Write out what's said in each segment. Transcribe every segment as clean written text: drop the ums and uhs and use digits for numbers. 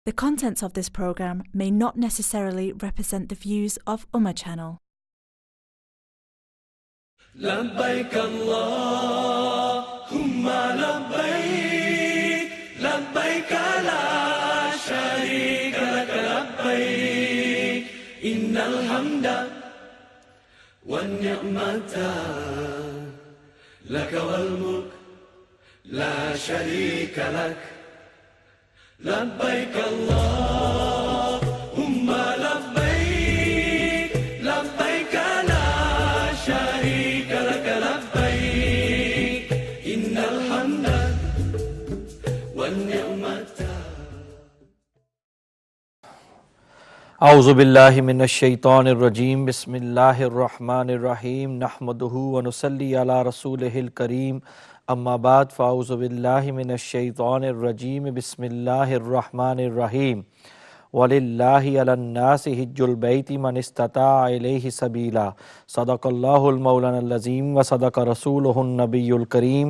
The contents of this program may not necessarily represent the views of Ummah Channel. لبيك اللهم لبيك لبيك لا شريك لك لبيك إن الحمد والنعمة لك والملك لا شريك لك لبيك اللهم لبيك لبيك لا شريك لك لبيك إن الحمد والنعمة. اعوذ باللہ من الشیطان الرجیم بسم اللہ الرحمن الرحیم نحمدہ ونصلی علی رسولہ الکریم اما بعد فاعوذ باللہ من الشیطان الرجیم بسم اللہ الرحمن الرحیم وَلِلَّهِ عَلَى النَّاسِ حِجُّ الْبَيْتِ مَنِ اسْتَطَاعَ إِلَيْهِ سَبِيلًا صدق اللہ المولانا العظیم وصدق رسولہ النبی الکریم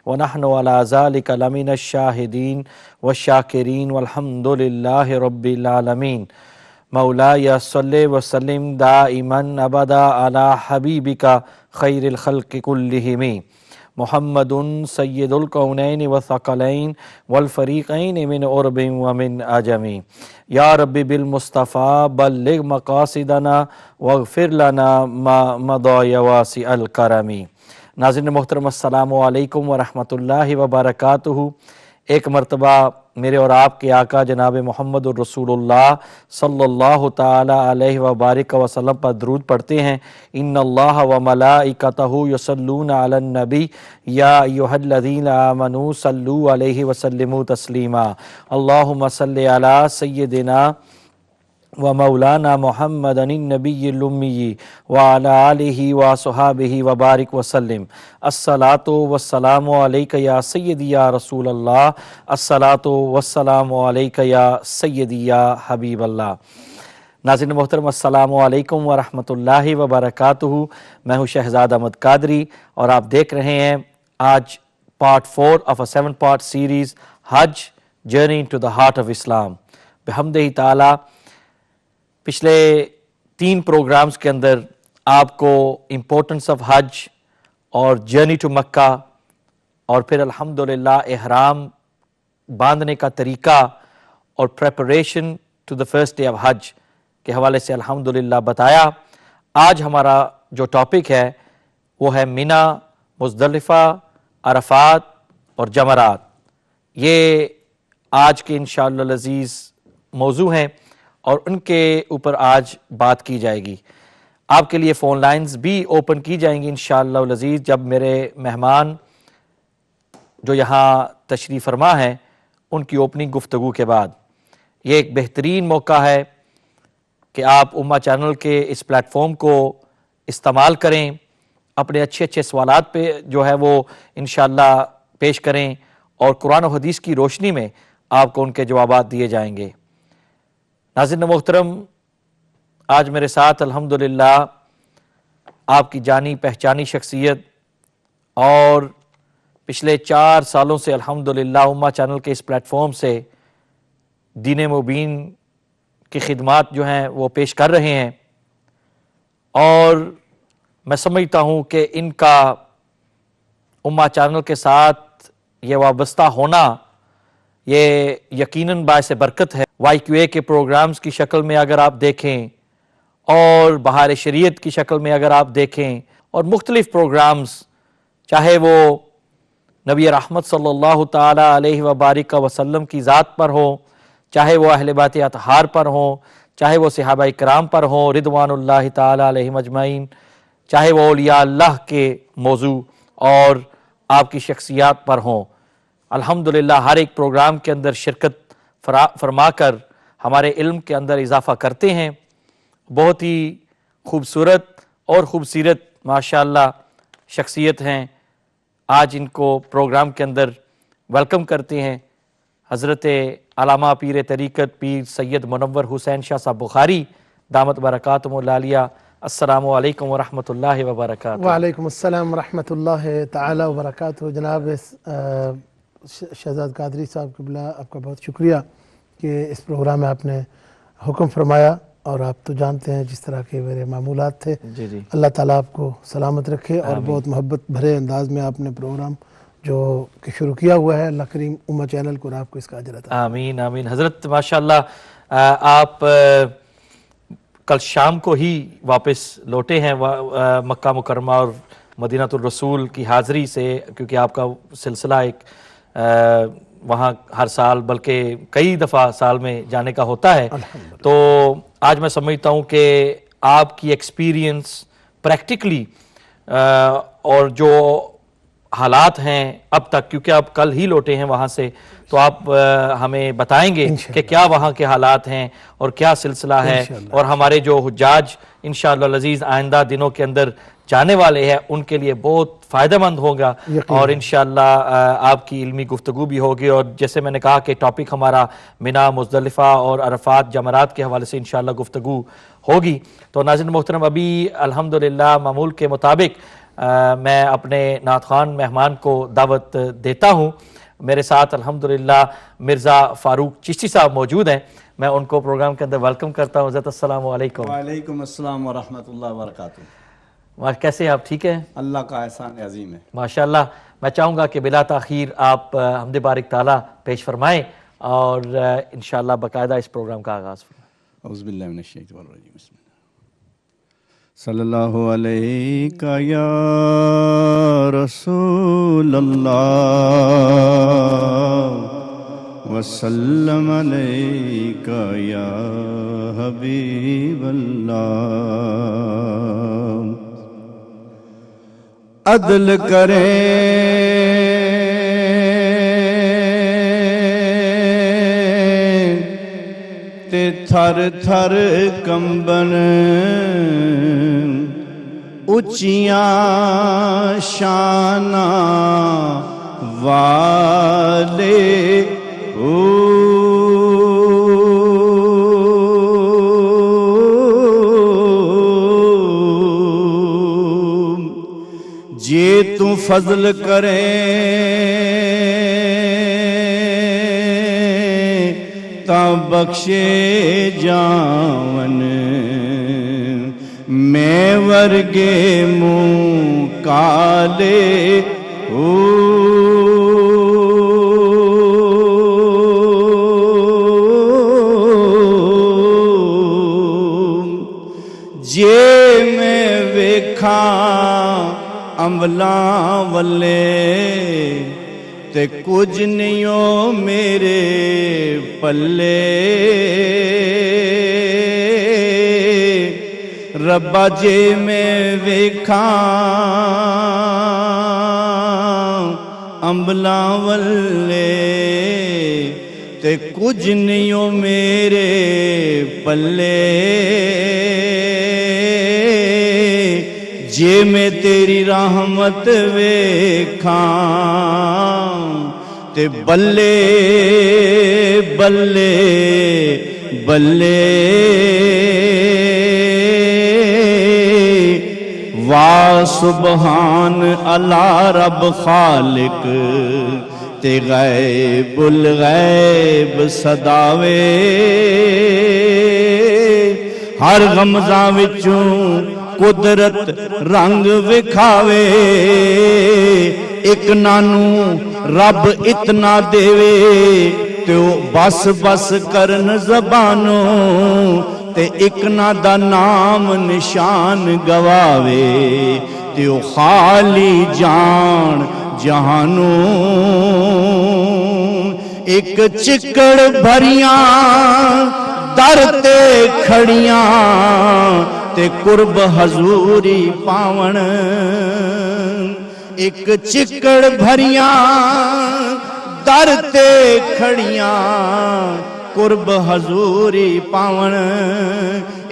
ونحن على ذلك لمن الشاہدین والشاکرین والحمد للہ رب العالمین. مولاي صل وسلم دائما ابدا على حبیبک خیر الخلق كلهم محمد سید الکونین والثقلین والفریقین من عرب ومن عجم. یا رب بالمصطفیٰ بلغ مقاصدنا واغفر لنا ما مضى واسع الکرم. ناظرین محترم السلام علیکم ورحمۃ اللہ وبرکاتہ. ایک مرتبہ میرے اور آپ کے آقا جناب محمد الرسول اللہ صلی اللہ تعالی علیہ وبارک وسلم پر درود پڑھتے ہیں. ان اللہ وملائکتہ یصلون علی النبی یا ایھا الذین آمنوا صلوا علیہ وسلموا تسلیما. اللہم صل علی سیدنا ومولانا محمد النبی الامی وعلی آلہ وصحابہ وبارک وسلم. الصلاۃ والسلام علیک یا سیدی یا رسول اللہ. الصلاۃ والسلام علیک یا سیدی یا حبیب اللہ. ناظرین محترم السلام علیکم ورحمۃ اللہ وبرکاتہ. میں ہوں شہزاد احمد قادری اور آپ دیکھ رہے ہیں آج part 4 of a 7 part series Hajj journey to the heart of Islam. بحمدہ تعالی پچھلے 3 پروگرامز کے اندر آپ کو امپورٹنس آف حج اور جرنی ٹو مکہ اور پھر الحمدللہ احرام باندھنے کا طریقہ اور preparation to the first day of Hajj کے حوالے سے الحمدللہ بتایا. آج ہمارا جو ٹاپک ہے وہ ہے مینا، مزدلفہ، عرفات اور جمرات. یہ آج کے انشاءاللہ العزیز موضوع ہیں اور ان کے اوپر آج بات کی جائے گی. آپ کے لیے فون لائنز بھی اوپن کی جائیں گی انشاءاللہ العزیز جب میرے مہمان جو یہاں تشریف فرما ہیں ان کی اوپننگ گفتگو کے بعد. یہ ایک بہترین موقع ہے کہ آپ امہ چینل کے اس پلیٹ فارم کو استعمال کریں، اپنے اچھے سوالات پہ جو ہے وہ انشاءاللہ پیش کریں اور قرآن و حدیث کی روشنی میں آپ کو ان کے جوابات دیے جائیں گے. ناظرین محترم، آج میرے ساتھ الحمدللہ آپ کی جانی پہچانی شخصیت اور پچھلے 4 سالوں سے الحمدللہ امہ چینل کے اس پلیٹ فارم سے دین مبین کی خدمات جو ہیں وہ پیش کر رہے ہیں اور میں سمجھتا ہوں کہ ان کا امہ چینل کے ساتھ یہ وابستہ ہونا یہ یقیناً باعث برکت ہے. YQA کے پروگرامز کی شکل میں اگر آپ دیکھیں اور بہار شریعت کی شکل میں اگر آپ دیکھیں اور مختلف پروگرامز، چاہے وہ نبی رحمت صلی اللہ تعالی علیہ وبارک وسلم کی ذات پر ہوں، چاہے وہ اہل بیت اطہار پر ہوں، چاہے وہ صحابہ کرام پر ہوں رضوان اللہ تعالی علیہم اجمعین، چاہے وہ اولیاء اللہ کے موضوع اور آپ کی شخصیات پر ہوں، الحمدللہ ہر ایک پروگرام کے اندر شرکت فرما کر ہمارے علم کے اندر اضافہ کرتے ہیں. بہت ہی خوبصورت اور خوبصیرت ماشاءاللہ شخصیت ہیں. آج ان کو پروگرام کے اندر ویلکم کرتے ہیں حضرت علامہ پیر طریقت پیر سید منور حسین شاہ صاحب بخاری دامت برکاتہم العالیہ. السلام علیکم ورحمۃ اللہ وبرکاتہ. وعلیکم السلام ورحمۃ اللہ تعالی وبرکاتہ. جناب شہزاد قادری صاحب قبلہ، آپ کا بہت شکریہ کہ اس پروگرام میں آپ نے حکم فرمایا، اور آپ تو جانتے ہیں جس طرح کے میرے معمولات تھے. جی اللہ تعالیٰ آپ کو سلامت رکھے، اور بہت محبت بھرے انداز میں آپ نے پروگرام جو کہ شروع کیا ہوا ہے، اللہ کریم امہ چینل کو اور آپ کو اس کا اجر عطا. آمین آمین. حضرت ماشاءاللہ آپ کل شام کو ہی واپس لوٹے ہیں مکہ مکرمہ اور مدینہ الرسول کی حاضری سے، کیونکہ آپ کا سلسلہ ایک وہاں ہر سال بلکہ کئی دفعہ سال میں جانے کا ہوتا ہے. تو آج میں سمجھتا ہوں کہ آپ کی ایکسپیرینس پریکٹیکلی اور جو حالات ہیں اب تک، کیونکہ آپ کل ہی لوٹے ہیں وہاں سے، تو آپ ہمیں بتائیں گے کہ کیا وہاں کے حالات ہیں اور کیا سلسلہ ہے، اور ہمارے جو حجاج انشاءاللہ العزیز آئندہ دنوں کے اندر جانے والے ہیں ان کے لیے بہت فائدہ مند ہوگا، اور انشاءاللہ آپ کی علمی گفتگو بھی ہوگی. اور جیسے میں نے کہا کہ ٹاپک ہمارا منا، مزدلفہ اور عرفات جمرات کے حوالے سے انشاءاللہ گفتگو ہوگی. تو ناظرین محترم، ابھی الحمدللہ معمول کے مطابق میں اپنے نعت خوان مہمان کو دعوت دیتا ہوں. میرے ساتھ الحمدللہ مرزا فاروق چشتی صاحب موجود ہیں. میں ان کو پروگرام کے اندر ویلکم کرتا ہوں. حضرت السلام علیکم. وعلیکم السلام ورحمۃ اللہ وبرکاتہ. کیسے ہیں آپ؟ ٹھیک ہیں؟ اللہ کا احسان عظیم ہے ماشاءاللہ. میں چاہوں گا کہ بلا تاخیر آپ حمد بارک تعالیٰ پیش فرمائیں اور انشاءاللہ باقاعدہ اس پروگرام کا آغاز فرمائیں. اعوذ باللہ من الشیطان الرجیم. بسم اللہ. صلی اللہ علیہ یا رسول اللہ وسلم علیہ یا حبیب اللہ. عدل کریں تے تھر تھر کمبن، اچیاں شاناں والے جے تو فضل کریں تا بخشے جاون، میں ورگے منہ کالے جے میں ویکھاں عملاں والے تے کچھ نہیں ہو میرے پلے. ربا جے میں ویکھاں عملاں والے تے کچھ نہیں ہو میرے پلے. جے میں تیری رحمت ویکھاں تے بلے بلے بلے. واہ سبحان اللہ رب خالق تے غیب الغیب صداوے، ہر غمزاں وچوں قدرت رنگ وکھاوے. ایک نانو رب اتنا دے تو بس بس کرن زبانوں، تے ایک نا دا نام نشان گواوے تو خالی جان جہانوں. ایک چکڑ بھریاں در تے کھڑیاں تے قرب حضوری پاون. ایک چکڑ بھریاں در تے کھڑیاں قرب حضوری پاون.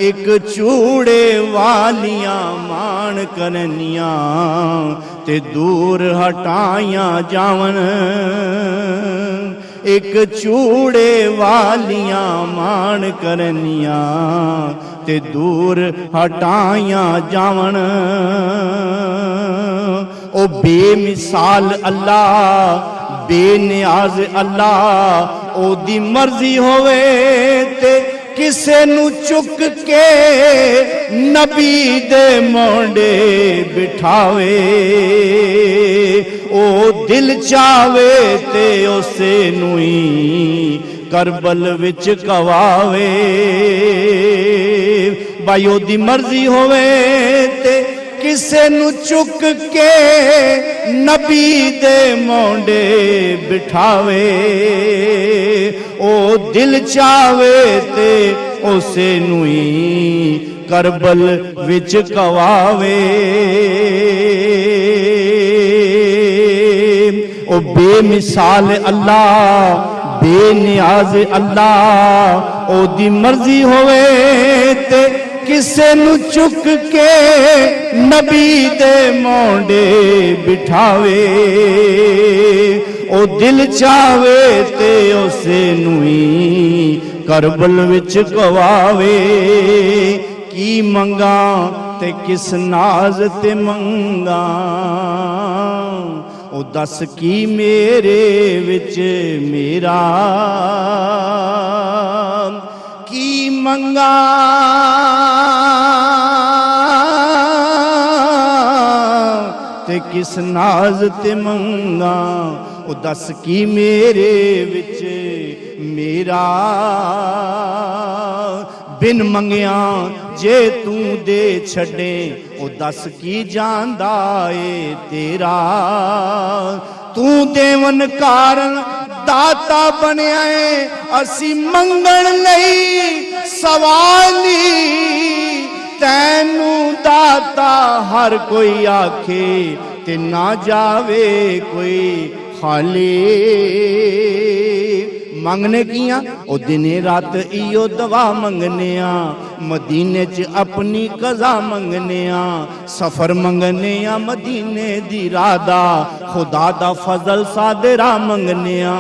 ایک چوڑے والیاں مان کرنیاں تے دور ہٹائیاں جاون. ایک چوڑے والیاں مان کرنیاں تے دور ہٹائیاں جاون. او بے مثال اللہ، بے نیاز اللہ، او دی مرضی ہوئے تے کسے نو چک کے نبی دے مونڈے بٹھاوے او دل چاوے تے اسے نوئی کربل وچ کواوے بھائی او دی مرضی ہوئے تے کسے نو چک کے نبی دے مونڈے بٹھاوے او دل چاوے تے اسے نوئی کربل وچ کواوے او بے مثال اللہ بے نیاز اللہ او دی مرضی ہوئے تے کسے نو چک کے نبی دے مونڈے بٹھاوے او دل چاوے تے اسے نوئی کربل وچ کواوے کی منگا تے کس ناز تے منگا او دس کی میرے وچ میرا کی منگا تے کس ناز تے منگا او دس کی میرے وچ میرا بن منگیاں جے توں دے چھڑے او دس کی جاندا اے تیرا توں دیون کارن داتا بنیا ہے اسی منگن نہیں سوالی تینو داتا ہر کوئی آکھے تے نہ جاوے کوئی خالی منگنے کیاں او دنے رات ایو دعا منگنیاں مدینے چ اپنی قضا منگنیاں سفر منگنیاں مدینے دی رادا خدا دا فضل صادرہ منگنیاں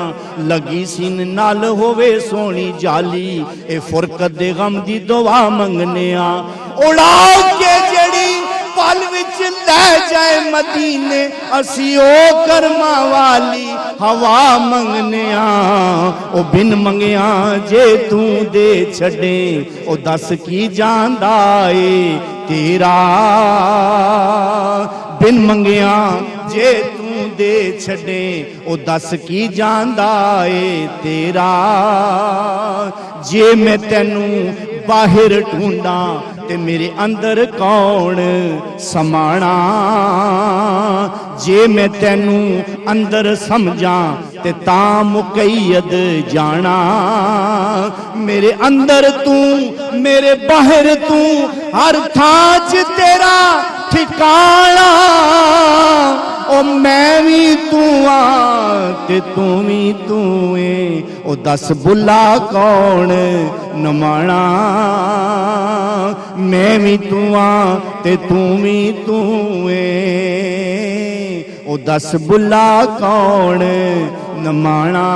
لگی سین نال ہووے سونی جالی اے فرقت دے غم دی دعا منگنیاں اڑاؤ کے جڑی پل وچ لے جائے مدینے اسی او کرما والی ہوا منگنیاں او بن منگیاں جے توں دے چھڑیں او دس کی جاندا اے تیرا بن منگیاں جے توں دے چھڑیں او دس کی جاندا اے تیرا جے میں تینوں باہر ڈھونڈاں تے میرے اندر کون سمانا جے میں تینوں اندر سمجھاں تے تاں مقید جانا میرے اندر توں میرے باہر توں ہر تھاں چ تیرا ٹھکانا او میں بھی توں آ تے توں بھی توں اے او دس بلا کون نمانا میں بھی توں آ تے توں بھی توں اے او دس بلا کون نمانا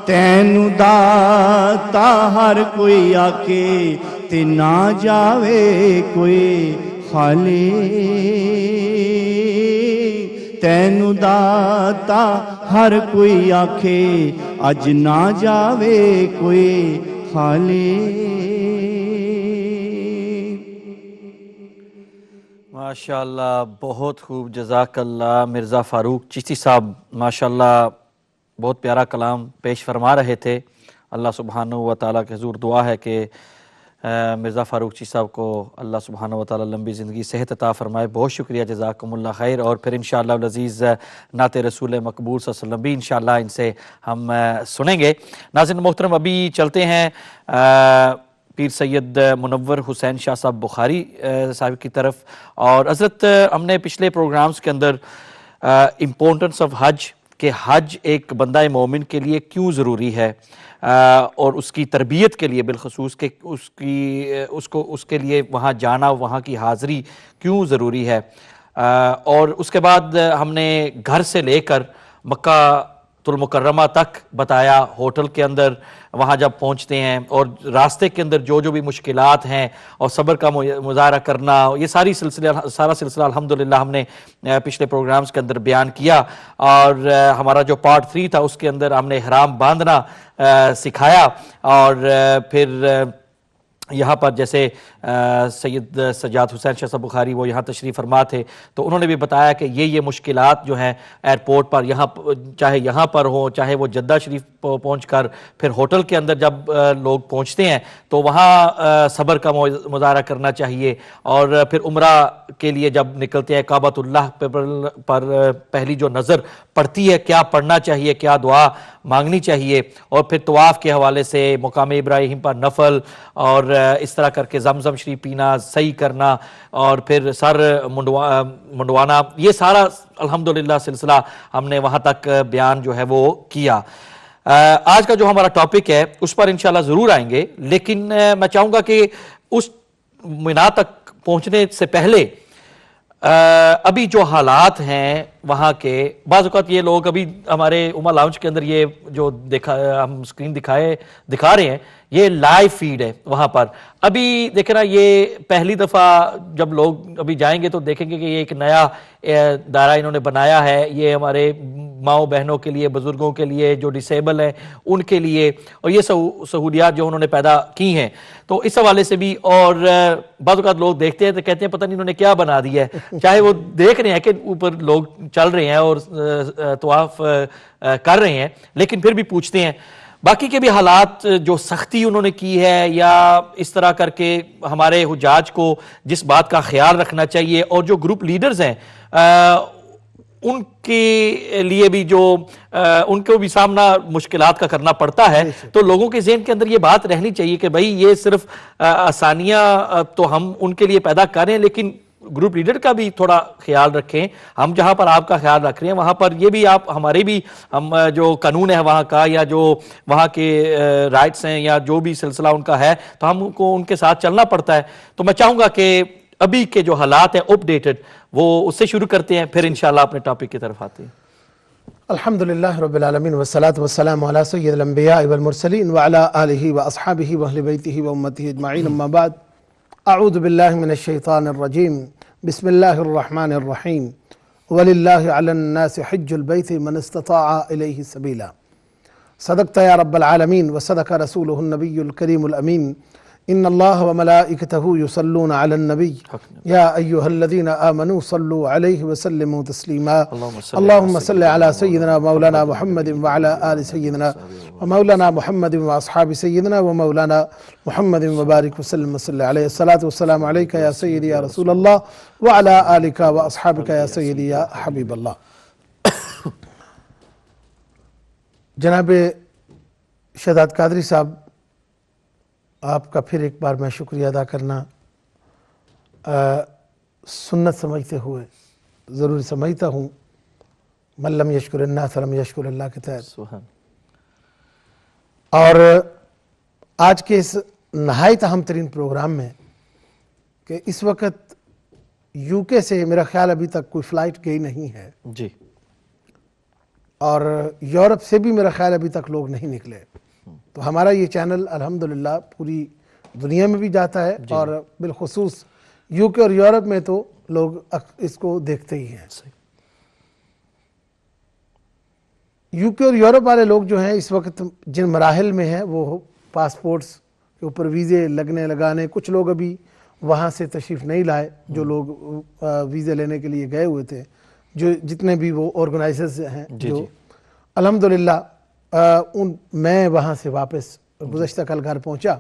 تینو داتا ہر کوئی آکے تے نہ جاوے کوئی خالی تینو داتا ہر کوئی آکھے اج نہ جاوے کوئی خالی ماشاءاللہ بہت خوب جزاک اللہ مرزا فاروق چشتی صاحب ماشاءاللہ بہت پیارا کلام پیش فرما رہے تھے اللہ سبحانہ و تعالیٰ کے حضور دعا ہے کہ مرزا فاروق چشتی صاحب کو اللہ سبحانہ و تعالیٰ لمبی زندگی صحت عطا فرمائے بہت شکریہ جزاکم اللہ خیر اور پھر انشاءاللہ العزیز نعت رسول مقبول صلی اللہ علیہ وسلم بھی انشاءاللہ ان سے ہم سنیں گے ناظرین محترم ابھی چلتے ہیں پیر سید منور حسین شاہ صاحب بخاری صاحب کی طرف اور حضرت ہم نے پچھلے پروگرامز کے اندر امپورٹنس آف حج کہ حج ایک بندہ مومن کے لیے کیوں ضروری ہے اور اس کی تربیت کے لیے بالخصوص کہ اس کے لیے وہاں جانا وہاں کی حاضری کیوں ضروری ہے اور اس کے بعد ہم نے گھر سے لے کر مکہ المکرمہ تک بتایا، ہوٹل کے اندر وہاں جب پہنچتے ہیں اور راستے کے اندر جو بھی مشکلات ہیں اور صبر کا مظاہرہ کرنا، یہ سارا سلسلہ الحمدللہ ہم نے پچھلے پروگرامز کے اندر بیان کیا، اور ہمارا جو پارٹ 3 تھا اس کے اندر ہم نے احرام باندھنا سکھایا، اور پھر یہاں پر جیسے سید سجاد حسین شاہ صاحب بخاری وہ یہاں تشریف فرما تھے، تو انہوں نے بھی بتایا کہ یہ مشکلات جو ہیں ایئرپورٹ پر، چاہے یہاں پر ہوں، چاہے وہ جدہ شریف پہنچ کر پھر ہوٹل کے اندر جب لوگ پہنچتے ہیں تو وہاں صبر کا مظاہرہ کرنا چاہیے، اور پھر عمرہ کے لیے جب نکلتے ہیں کعبۃ اللہ پر پہلی جو نظر پڑتی ہے کیا پڑھنا چاہیے، کیا دعا مانگنی چاہیے، اور پھر طواف کے حوالے سے مقام ابراہیم پر نفل، اور اس طرح کر کے زمزم شریف پینا، صحیح کرنا، اور پھر سر منڈوانا، یہ سارا الحمدللہ سلسلہ ہم نے وہاں تک بیان جو ہے وہ کیا۔ آج کا جو ہمارا ٹاپک ہے اس پر انشاءاللہ ضرور آئیں گے، لیکن میں چاہوں گا کہ اس مینا تک پہنچنے سے پہلے ابھی جو حالات ہیں وہاں کے، بعض اوقات یہ لوگ ابھی ہمارے عمر لاؤنج کے اندر یہ جو ہم سکرین دکھا رہے ہیں یہ لائیو فیڈ ہے وہاں پر۔ ابھی دیکھیں نا، یہ پہلی دفعہ جب لوگ ابھی جائیں گے تو دیکھیں گے کہ یہ ایک نیا دائرہ انہوں نے بنایا ہے، یہ ہمارے ماؤں بہنوں کے لیے، بزرگوں کے لیے، جو ڈسیبل ہیں ان کے لیے، اور یہ سہولیات جو انہوں نے پیدا کی ہیں، تو اس حوالے سے بھی۔ اور بعض اوقات لوگ دیکھتے ہیں تو کہتے ہیں پتہ نہیں انہوں نے کیا بنا دیا ہے، چاہے وہ دیکھ رہے ہیں کہ اوپر لوگ چل رہے ہیں اور طواف کر رہے ہیں، لیکن پھر بھی پوچھتے ہیں۔ باقی کے بھی حالات جو سختی انہوں نے کی ہے، یا اس طرح کر کے ہمارے حجاج کو جس بات کا خیال رکھنا چاہیے، اور جو گروپ لیڈرز ہیں ان کے لیے بھی جو ان کو بھی سامنا مشکلات کا کرنا پڑتا ہے، تو لوگوں کے ذہن کے اندر یہ بات رہنی چاہیے کہ بھائی یہ صرف آسانیاں تو ہم ان کے لیے پیدا کر رہے ہیں، لیکن گروپ لیڈر کا بھی تھوڑا خیال رکھیں۔ ہم جہاں پر آپ کا خیال رکھ رہے ہیں وہاں پر یہ بھی آپ ہمارے بھی ہم جو قانون ہے وہاں کا، یا جو وہاں کے رائٹس ہیں، یا جو بھی سلسلہ ان کا ہے، تو ہم کو ان کے ساتھ چلنا پڑتا ہے۔ تو میں چاہوں گا کہ ابھی کے جو حالات ہیں اپڈیٹڈ وہ اس سے شروع کرتے ہیں، پھر انشاءاللہ اپنے ٹاپک کی طرف آتے ہیں۔ الحمدللہ رب العالمین والصلاة والسلام علی سید الانبیاء والمرسلین وعلی آلہ واصحابہ واہل بیتہ وامتہ اجمعین، اما بعد، اعوذ باللہ من الشیطان الرجیم، بسم اللہ الرحمن الرحیم، وللہ علی الناس حج البیت من استطاع الیہ سبیلا۔ صدقت یا رب العالمین وصدق رسولہ النبی الکریم الامین، ان اللہ وملائکتہ یصلون علی النبی یا ایہا الذین آمنوا صلوا علیہ وسلموا تسلیما۔ اللہم صل علی سیدنا مولانا محمد وعلی آل سیدنا ومولانا محمد واصحاب سیدنا ومولانا محمد وبارک وسلم وصلی علیہ۔ الصلاة والسلام علیک یا سیدی یا رسول اللہ وعلی آلک واصحابک یا سیدی یا حبیب اللہ۔ جناب شہزاد قادری صاحب، آپ کا پھر ایک بار میں شکریہ ادا کرنا سنت سمجھتے ہوئے ضروری سمجھتا ہوں، من لم یشکر الناس لم یشکر اللہ کے تحت۔ اور آج کے اس نہایت اہم ترین پروگرام میں کہ اس وقت یو کے سے میرا خیال ابھی تک کوئی فلائٹ گئی نہیں ہے جی، اور یورپ سے بھی میرا خیال ابھی تک لوگ نہیں نکلے، تو ہمارا یہ چینل الحمدللہ پوری دنیا میں بھی جاتا ہے، اور بالخصوص یو کے اور یورپ میں تو لوگ اس کو دیکھتے ہی ہیں۔ یو کے اور یورپ والے لوگ جو ہیں اس وقت جن مراحل میں ہیں وہ پاسپورٹس کے اوپر ویزے لگانے، کچھ لوگ ابھی وہاں سے تشریف نہیں لائے، جو لوگ ویزے لینے کے لیے گئے ہوئے تھے، جو جتنے بھی وہ آرگنائزرز ہیں جو الحمدللہ میں وہاں سے واپس گزشتہ کل گھر پہنچا۔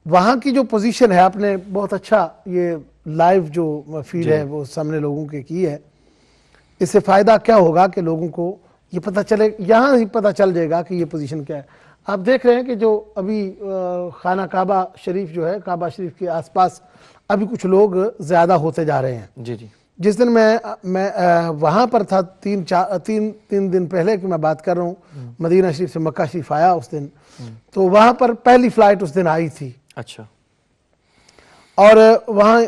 وہاں کی جو پوزیشن ہے، آپ نے بہت اچھا یہ لائیو جو فیڈ ہے وہ سامنے لوگوں کے کی ہے، اس سے فائدہ کیا ہوگا کہ لوگوں کو یہ پتہ چلے، یہاں ہی پتہ چل جائے گا کہ یہ پوزیشن کیا ہے۔ آپ دیکھ رہے ہیں کہ جو ابھی خانہ کعبہ شریف جو ہے، کعبہ شریف کے آس پاس ابھی کچھ لوگ زیادہ ہوتے جا رہے ہیں۔ جی جی، جس دن میں وہاں پر تھا، تین دن پہلے کی میں بات کر رہا ہوں، مدینہ شریف سے مکہ شریف آیا اس دن، تو وہاں پر پہلی فلائٹ اس دن آئی تھی۔ اچھا، اور وہاں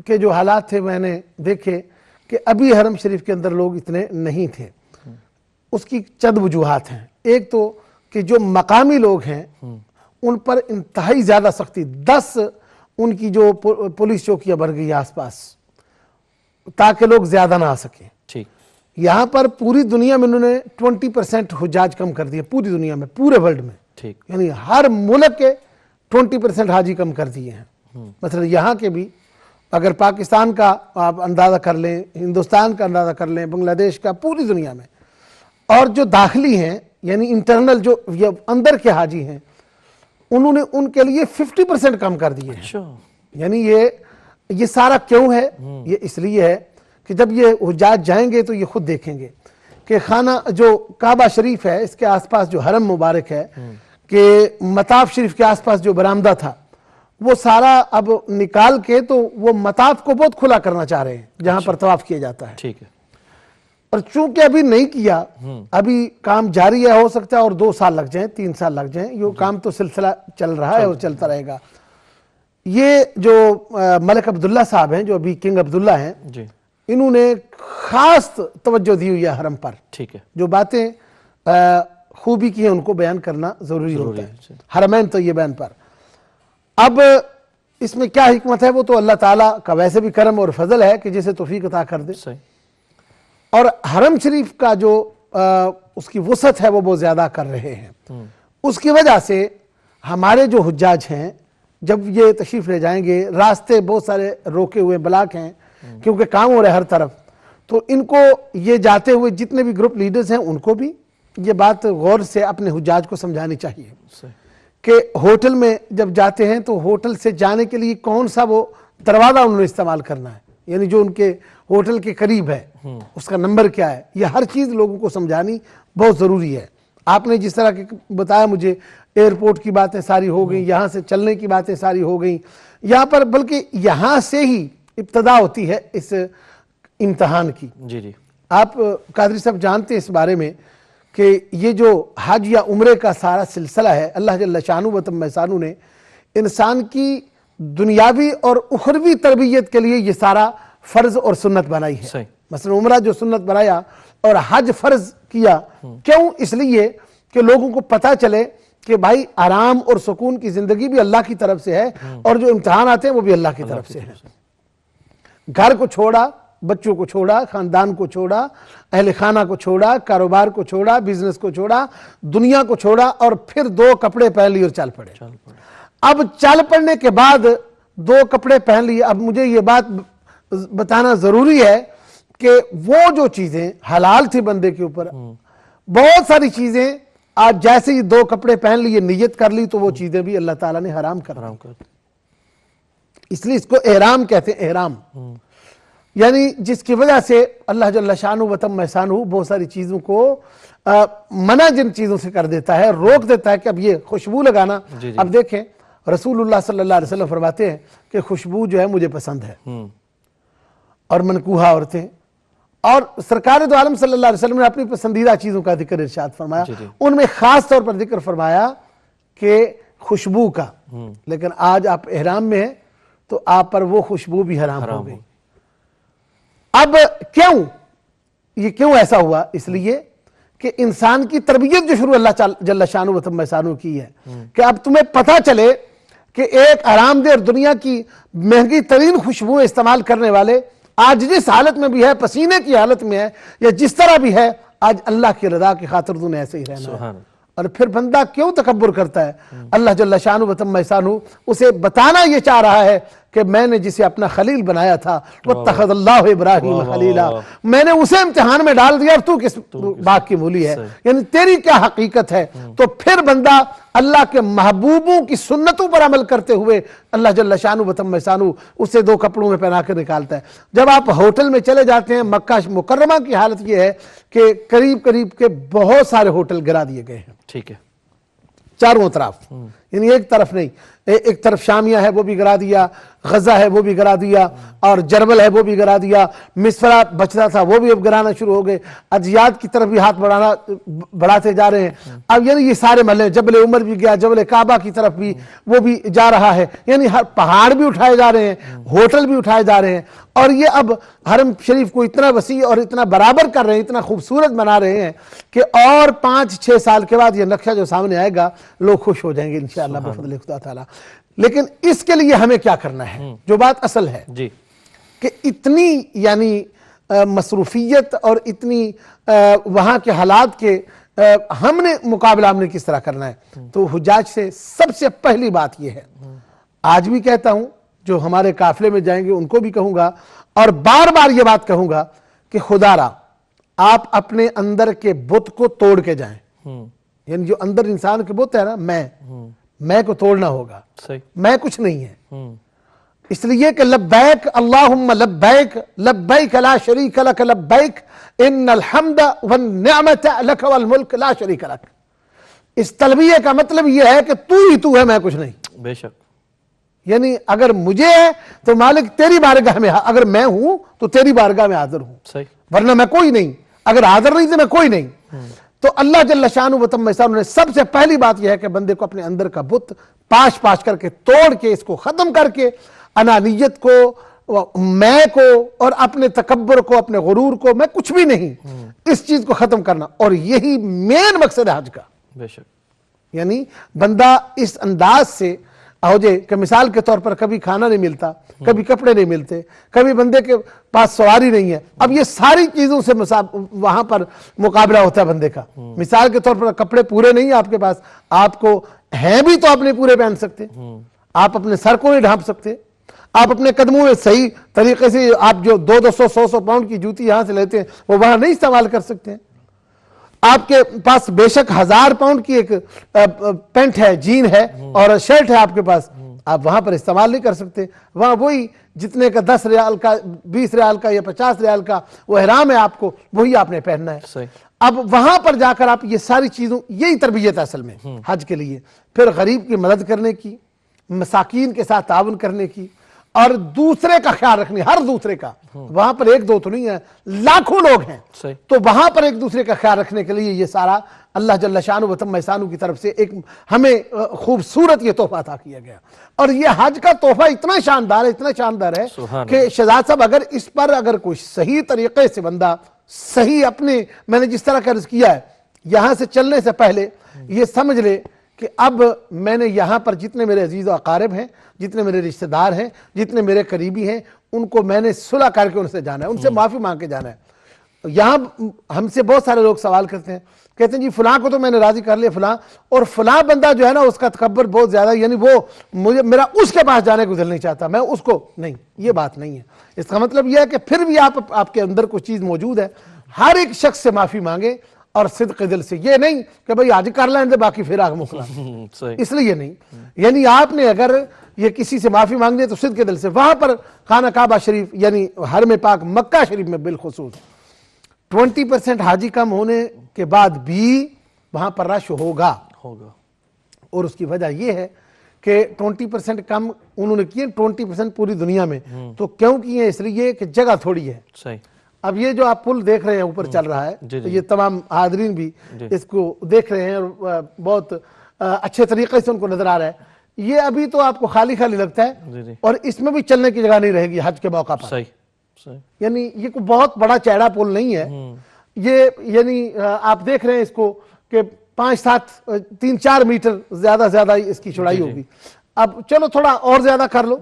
کے جو حالات تھے میں نے دیکھے کہ ابھی حرم شریف کے اندر لوگ اتنے نہیں تھے، اس کی چند وجوہات ہیں. ایک تو کہ جو مقامی لوگ ہیں ان پر انتہائی زیادہ سختی، 10 ان کی جو پولیس چوکیاں بڑھ گئی آس پاس تاکہ لوگ زیادہ نہ آ سکیں. ٹھیک. یہاں پر پوری دنیا میں انہوں نے 20% حجاج کم کر دیے، پوری دنیا میں، پورے ورلڈ میں. ٹھیک. یعنی ہر ملک کے 20% حاجی کم کر دیے ہیں. مثلا یہاں کے بھی اگر پاکستان کا آپ اندازہ کر لیں، ہندوستان کا اندازہ کر لیں، بنگلہ دیش کا، پوری دنیا میں، اور جو داخلی ہیں یعنی انٹرنل جو اندر کے حاجی ہیں انہوں نے ان کے لیے 50% کم کر دیے ہیں. اچھا. یعنی یہ سارا کیوں ہے؟ یہ اس لیے ہے کہ جب یہ حجاج جائیں گے تو یہ خود دیکھیں گے کہ خانہ جو کعبہ شریف ہے اس کے آس پاس جو حرم مبارک ہے، کہ مطاف شریف کے آس پاس جو برآمدہ تھا وہ سارا اب نکال کے تو وہ مطاف کو بہت کھلا کرنا چاہ رہے ہیں جہاں پر طواف کیا جاتا ہے. ٹھیک ہے. اور چونکہ ابھی نہیں کیا، ابھی کام جاری ہے، ہو سکتا ہے اور 2 سال لگ جائیں، 3 سال لگ جائیں، یہ کام تو سلسلہ چل رہا ہے اور چلتا رہے گا. یہ جو ملک عبداللہ صاحب ہیں جو ابھی کنگ عبداللہ ہیں، جی. انہوں نے خاص توجہ دی ہوئی ہے حرم پر. ٹھیک ہے. جو باتیں خوبی کی ہیں ان کو بیان کرنا ضروری ہوتا ہے حرمین طیبین پر. اب اس میں کیا حکمت ہے وہ تو اللہ تعالیٰ کا ویسے بھی کرم اور فضل ہے کہ جسے توفیق عطا کر دے. صحیح. اور حرم شریف کا جو اس کی وسعت ہے وہ بہت زیادہ کر رہے ہیں. اس کی وجہ سے ہمارے جو حجاج ہیں جب یہ تشریف لے جائیں گے، راستے بہت سارے روکے ہوئے بلاک ہیں کیونکہ کام ہو رہے ہر طرف، تو ان کو یہ جاتے ہوئے جتنے بھی گروپ لیڈرز ہیں ان کو بھی یہ بات غور سے اپنے حجاج کو سمجھانی چاہیے کہ ہوٹل میں جب جاتے ہیں تو ہوٹل سے جانے کے لیے کون سا وہ دروازہ انہوں نے استعمال کرنا ہے، یعنی جو ان کے ہوٹل کے قریب ہے اس کا نمبر کیا ہے. یہ ہر چیز لوگوں کو سمجھانی بہت ضروری ہے. آپ نے جس طرح بتایا مجھے ایئرپورٹ کی باتیں ساری ہو گئیں، یہاں سے چلنے کی باتیں ساری ہو گئیں یہاں پر، بلکہ یہاں سے ہی ابتدا ہوتی ہے اس امتحان کی. جی جی. آپ قادری صاحب جانتے ہیں اس بارے میں کہ یہ جو حج یا عمرے کا سارا سلسلہ ہے، اللہ جل شانہ و تم شانہ نے انسان کی دنیاوی اور اخروی تربیت کے لیے یہ سارا فرض اور سنت بنائی ہے. صحیح. مثلا عمرہ جو سنت بنایا اور حج فرض کیا، کیوں؟ اس لیے کہ لوگوں کو پتہ چلے کہ بھائی آرام اور سکون کی زندگی بھی اللہ کی طرف سے ہے اور جو امتحان آتے ہیں وہ بھی اللہ کی طرف سے ہے. گھر کو چھوڑا، بچوں کو چھوڑا، خاندان کو چھوڑا، اہل خانہ کو چھوڑا، کاروبار کو چھوڑا، بزنس کو چھوڑا، دنیا کو چھوڑا، اور پھر 2 کپڑے پہن لیے اور چل پڑے. اب چل پڑنے کے بعد 2 کپڑے پہن لیے. اب مجھے یہ بات بتانا ضروری ہے کہ وہ جو چیزیں حلال تھی بندے کے اوپر، بہت ساری چیزیں آج جیسے ہی 2 کپڑے پہن لیے، نیت کر لی، تو وہ چیزیں بھی اللہ تعالیٰ نے حرام کر دی. اس لیے اس کو احرام کہتے ہیں. احرام یعنی جس کی وجہ سے اللہ جل شانہ و تم شانہ بہت ساری چیزوں کو منع جن چیزوں سے کر دیتا ہے، روک دیتا ہے کہ اب یہ خوشبو لگانا. اب دیکھیں رسول اللہ صلی اللہ علیہ وسلم فرماتے ہیں کہ خوشبو جو ہے مجھے پسند ہے، اور منکوحہ عورتیں، اور سرکار دو عالم صلی اللہ علیہ وسلم نے اپنی پسندیدہ چیزوں کا ذکر ارشاد فرمایا. ان میں خاص طور پر ذکر فرمایا کہ خوشبو کا. لیکن آج آپ احرام میں ہیں تو آپ پر وہ خوشبو بھی حرام ہو گئی. اب یہ کیوں ایسا ہوا؟ اس لیے کہ انسان کی تربیت جو شروع اللہ جل شانہ و تم شانہ کی ہے کہ اب تمہیں پتہ چلے کہ ایک آرام دہ اور دنیا کی مہنگی ترین خوشبو استعمال کرنے والے آج جس حالت میں بھی ہے، پسینے کی حالت میں ہے یا جس طرح بھی ہے، آج اللہ کی رضا کی خاطر تو نے ایسے ہی رہنا ہے. اور پھر بندہ کیوں تکبر کرتا ہے؟ اللہ جل شانہ و تم شانہ اسے بتانا یہ چاہ رہا ہے کہ میں نے جسے اپنا خلیل بنایا تھا واتخذ اللہ ابراہیم خلیلا، میں نے اسے امتحان میں ڈال دیا اور تو کس بات کی مولی ہے، یعنی تیری کیا حقیقت ہے. تو پھر بندہ اللہ کے محبوبوں کی سنتوں پر عمل کرتے ہوئے اللہ جل شانہ و تم شانہ اسے 2 کپڑوں میں پہنا کر نکالتا ہے. جب آپ ہوٹل میں چلے جاتے ہیں، مکہ مکرمہ کی حالت یہ ہے کہ قریب قریب کے بہت سارے ہوٹل گرا دیے گئے ہیں. ٹھیک ہے. چاروں طرف یعنی ایک طرف نہیں، ایک طرف شامیہ ہے وہ بھی گرا دیا، غزہ ہے وہ بھی گرا دیا، اور جربل ہے وہ بھی گرا دیا، مصفرہ بچتا تھا وہ بھی اب گرانا شروع ہو گئے، ادیات کی طرف بھی ہاتھ بڑھاتے جا رہے ہیں۔ اب یعنی یہ سارے محلے، جبل عمر بھی گیا، جبل کعبہ کی طرف بھی وہ بھی جا رہا ہے، یعنی ہر پہاڑ بھی اٹھائے جا رہے ہیں، ہوٹل بھی اٹھائے جا رہے ہیں، اور یہ اب حرم شریف کو اتنا وسیع اور اتنا برابر کر رہے ہیں، اتنا خوبصورت بنا رہے ہیں کہ اور 5-6 سال کے بعد یہ نقشہ جو سامنے آئے گا لوگ خوش ہو جائیں گے انشاءاللہ بفضل خدا تعالیٰ۔ لیکن اس کے لیے ہمیں کیا کرنا ہے، جو بات اصل ہے جی کہ اتنی یعنی مصروفیت اور اتنی وہاں کے حالات کے ہم نے مقابلہ ہم نے کس طرح کرنا ہے، تو حجاج سے سب سے پہلی بات یہ ہے، آج بھی کہتا ہوں، جو ہمارے قافلے میں جائیں گے ان کو بھی کہوں گا، اور بار بار یہ بات کہوں گا کہ خدا را آپ اپنے اندر کے بت کو توڑ کے جائیں، یعنی جو اندر انسان کے بت ہے نا، میں کو توڑنا ہوگا، صحیح، میں کچھ نہیں ہے، اس لیے کہ لبیک اللہم لبیک لبیک لا شریک لک لبیک ان الحمد والنعمت لک والملک لا شریک لک۔ اس تلبیہ کا مطلب یہ ہے کہ تو ہی تو ہے، میں کچھ نہیں، بے شک، یعنی اگر مجھے ہے تو مالک تیری بارگاہ میں، اگر میں ہوں تو تیری بارگاہ میں حاضر ہوں، صحیح، ورنہ میں کوئی نہیں، اگر حاضر نہیں تو میں کوئی نہیں۔ تو اللہ جل شانہ و تم احسانہ نے سب سے پہلی بات یہ ہے کہ بندے کو اپنے اندر کا بت پاش کر کے توڑ کے اس کو ختم کر کے انانیت کو، میں کو، اور اپنے تکبر کو، اپنے غرور کو، میں کچھ بھی نہیں، اس چیز کو ختم کرنا، اور یہی مین مقصد ہے حج کا۔ بے شک، یعنی بندہ اس انداز سے ہو جائے کہ مثال کے طور پر کبھی کھانا نہیں ملتا، کبھی کپڑے نہیں ملتے، کبھی بندے کے پاس سواری نہیں ہے، اب یہ ساری چیزوں سے وہاں پر مقابلہ ہوتا ہے بندے کا۔ مثال کے طور پر کپڑے پورے نہیں ہیں آپ کے پاس، آپ کو ہیں بھی تو آپ نہیں پورے پہن سکتے، آپ اپنے سر کو نہیں ڈھانپ سکتے، آپ اپنے قدموں میں صحیح طریقے سے آپ جو 200 100 پاؤنڈ کی جوتی یہاں سے لیتے ہیں وہ وہاں نہیں استعمال کر سکتے ہیں، آپ کے پاس بے شک 1000 پاؤنڈ کی ایک پینٹ ہے، جین ہے اور شرٹ ہے آپ کے پاس، آپ وہاں پر استعمال نہیں کر سکتے، وہاں وہی جتنے کا 10 ریال کا، 20 ریال کا یا 50 ریال کا وہ احرام ہے آپ کو، وہی آپ نے پہننا ہے۔ صحیح، اب وہاں پر جا کر آپ یہ ساری چیزوں، یہی تربیت ہے اصل میں حج کے لیے، پھر غریب کی مدد کرنے کی، مساکین کے ساتھ تعاون کرنے کی، اور دوسرے کا خیال رکھنے، ہر دوسرے کا، وہاں پر ایک دو تو نہیں ہے، لاکھوں لوگ ہیں، صحیح، تو وہاں پر ایک دوسرے کا خیال رکھنے کے لیے یہ سارا اللہ جل شانہ و تم احسانہ کی طرف سے ایک ہمیں خوبصورت یہ تحفہ عطا کیا گیا، اور یہ حج کا تحفہ اتنا شاندار ہے، اتنا شاندار ہے سبحان کہ شہزاد صاحب اگر اس پر اگر کوئی صحیح طریقے سے بندہ صحیح اپنے، میں نے جس طرح کا عرض کیا ہے، یہاں سے چلنے سے پہلے یہ سمجھ لے کہ اب میں نے یہاں پر جتنے میرے عزیز و اقارب ہیں، جتنے میرے رشتہ دار ہیں، جتنے میرے قریبی ہیں، ان کو میں نے صلح کر کے ان سے جانا ہے، ان سے معافی مانگ کے جانا ہے۔ یہاں ہم سے بہت سارے لوگ سوال کرتے ہیں، کہتے ہیں جی فلاں کو تو میں نے راضی کر لیا، فلاں، اور فلاں بندہ جو ہے نا اس کا تکبر بہت زیادہ، یعنی وہ میرا اس کے پاس جانے کو دل نہیں چاہتا، میں اس کو نہیں، یہ بات نہیں ہے۔ اس کا مطلب یہ ہے کہ پھر بھی آپ کے اندر کوئی چیز موجود ہے، ہر ایک شخص سے معافی مانگے اور صدق دل سے، یہ نہیں کہ بھئی آج کر لیں باقی پھر آگ مکلا، صحیح، اس لیے نہیں، یعنی آپ نے اگر یہ کسی سے معافی مانگنی ہے تو صدق دل سے، وہاں پر خانہ کعبہ شریف یعنی حرم پاک مکہ شریف میں بالخصوص 20% حاجی کم ہونے کے بعد بھی وہاں پر رش ہوگا، اور اس کی وجہ یہ ہے کہ 20% کم انہوں نے کیے، 20% پوری دنیا میں، تو کیوں کیے؟ اس لیے کہ جگہ تھوڑی ہے۔ صحیح، اب یہ جو آپ پل دیکھ رہے ہیں اوپر چل رہا ہے، تو یہ تمام حاضرین بھی اس کو دیکھ رہے ہیں اور بہت اچھے طریقے سے ان کو نظر آ رہا ہے، یہ ابھی تو آپ کو خالی خالی لگتا ہے، اور اس میں بھی چلنے کی جگہ نہیں رہے گی حج کے موقع پر، صحیح، یعنی یہ کوئی بہت بڑا چہرہ پل نہیں ہے، یہ یعنی آپ دیکھ رہے ہیں اس کو کہ 5-7 میٹر زیادہ اس کی چوڑائی ہوگی، اب چلو تھوڑا اور زیادہ کر لو،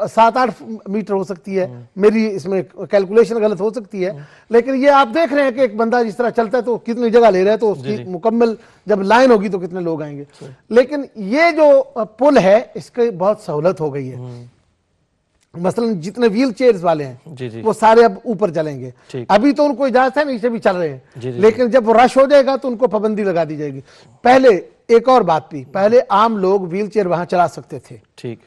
7-8 میٹر ہو سکتی ہے، میری اس میں کیلکولیشن غلط ہو سکتی ہے، لیکن یہ آپ دیکھ رہے ہیں کہ ایک بندہ جس طرح چلتا ہے تو کتنی جگہ لے رہا ہے، تو اس کی مکمل جب لائن ہوگی تو کتنے لوگ آئیں گے، لیکن یہ جو پل ہے اس کی بہت سہولت ہو گئی ہے، مثلا جتنے ویل چیئرز والے ہیں وہ سارے اب اوپر چلیں گے، ابھی تو ان کو اجازت ہے نیچے بھی چل رہے ہیں، لیکن جب وہ رش ہو جائے گا تو ان کو پابندی لگا دی جائے گی۔ پہلے ایک اور بات بھی، پہلے عام لوگ ویل چیئر وہاں چلا سکتے تھے، ٹھیک،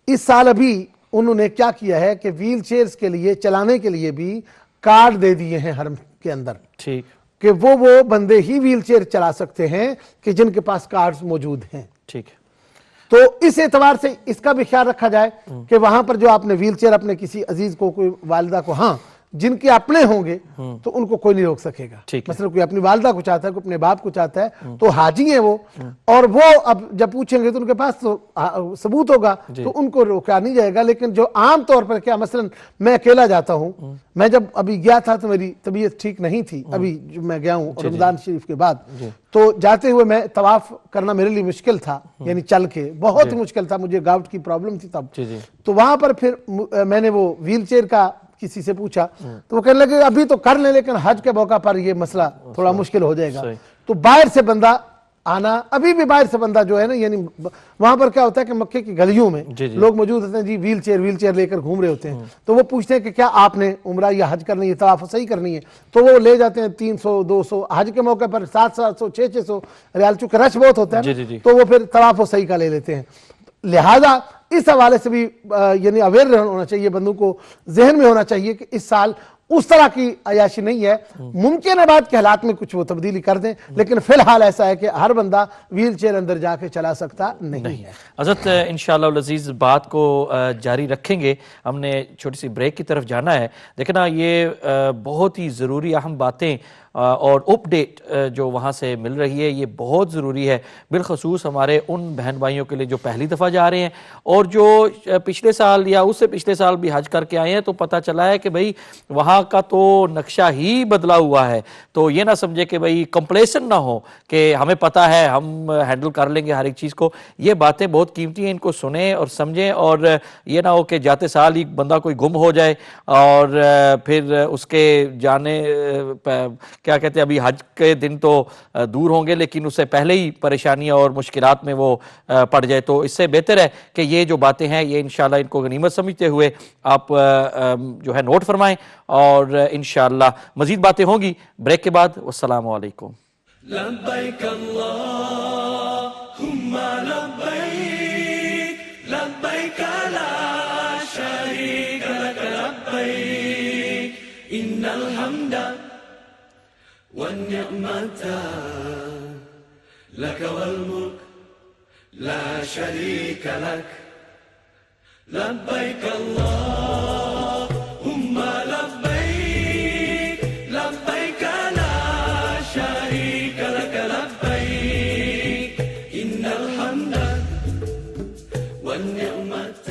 اس سال ابھی انہوں نے کیا کیا ہے کہ ویل چیئرز کے لیے چلانے کے لیے بھی کارڈ دے دیے ہیں حرم کے اندر، ٹھیک، کہ وہ بندے ہی ویل چیئر چلا سکتے ہیں کہ جن کے پاس کارڈز موجود ہیں۔ ٹھیک، تو اس اعتبار سے اس کا بھی خیال رکھا جائے کہ وہاں پر جو آپ نے ویل چیئر اپنے کسی عزیز کو، کوئی والدہ کو، ہاں جن کے اپنے ہوں گے تو ان کو کوئی نہیں روک سکے گا. مثلا کوئی اپنی والدہ کو چاہتا ہے، کوئی اپنے باپ کو چاہتا ہے، تو حاجی ہیں وہ، اور وہ اب جب پوچھیں گے تو ان کے پاس تو ثبوت ہوگا تو ان کو روکا نہیں جائے گا. لیکن جو عام طور پر کیا، مثلا میں اکیلا جاتا ہوں، میں جب ابھی گیا تھا تو میری طبیعت ٹھیک نہیں تھی، ابھی جو میں گیا ہوں رمضان شریف کے بعد، تو جاتے ہوئے میں طواف کرنا میرے لیے مشکل تھا، یعنی چل کے بہت مشکل تھا، مجھے گاؤٹ کی پرابلم تھی تب. تو وہاں پر پھر میں نے وہ ویل چیئر کا کسی سے پوچھا تو وہ کہنے لگے ابھی تو کر لیں لیکن حج کے موقع پر یہ مسئلہ تھوڑا مشکل ہو جائے گا. تو باہر سے بندہ آنا، ابھی بھی باہر سے بندہ جو ہے نا، یعنی وہاں پر کیا ہوتا ہے کہ مکے کی گلیوں میں لوگ موجود ہوتے ہیں، جی ویل چیئر لے کر گھوم رہے ہوتے ہیں، تو وہ پوچھتے ہیں کہ کیا آپ نے عمرہ یا حج کرنی ہے، طواف صحیح کرنی ہے، تو وہ لے جاتے ہیں 300 200، حج کے موقع پر 700 600 ریال، چونکہ رش بہت ہوتا ہے تو وہ پھر طواف صحیح کا لے لیتے ہیں. لہذا اس حوالے سے بھی یعنی اویئر ہونا چاہیے، بندوں کو ذہن میں ہونا چاہیے کہ اس سال اس طرح کی عیاشی نہیں ہے. ممکن ہے بعد کے حالات میں کچھ وہ تبدیلی کر دیں، لیکن فی الحال ایسا ہے کہ ہر بندہ ویل چیئر اندر جا کے چلا سکتا نہیں ہے. حضرت انشاءاللہ العزیز بات کو جاری رکھیں گے. ہم نے چھوٹی سی بریک کی طرف جانا ہے. دیکھنا یہ بہت ہی ضروری اہم باتیں اور اپ ڈیٹ جو وہاں سے مل رہی ہے یہ بہت ضروری ہے، بالخصوص ہمارے ان بہن بھائیوں کے لیے جو پہلی دفعہ جا رہے ہیں اور جو پچھلے سال یا اس سے پچھلے سال بھی حج کر کے آئے ہیں. تو پتہ چلا ہے کہ بھئی وہاں کا تو نقشہ ہی بدلا ہوا ہے. تو یہ نہ سمجھے کہ بھئی کمپلیسن نہ ہو کہ ہمیں پتہ ہے ہم ہینڈل کر لیں گے ہر ایک چیز کو. یہ باتیں بہت قیمتی ہیں، ان کو سنیں اور سمجھیں، اور یہ نہ ہو کہ جاتے سال ہی بندہ کوئی گم ہو جائے اور پھر اس کے جانے کیا کہتے ہیں، ابھی حج کے دن تو دور ہوں گے لیکن اس سے پہلے ہی پریشانیاں اور مشکلات میں وہ پڑ جائے. تو اس سے بہتر ہے کہ یہ جو باتیں ہیں یہ انشاءاللہ ان کو غنیمت سمجھتے ہوئے آپ جو ہے نوٹ فرمائیں، اور انشاءاللہ مزید باتیں ہوں گی بریک کے بعد. والسلام علیکم. لبیک اللہم لبیک، لبیک لا شریک لک لبیک، ان الحمد والنعمت لک والملک لا شریک لک. لبیک اللہم لبیک، لبیک لا شریک لک لبیک، ان الحمد والنعمت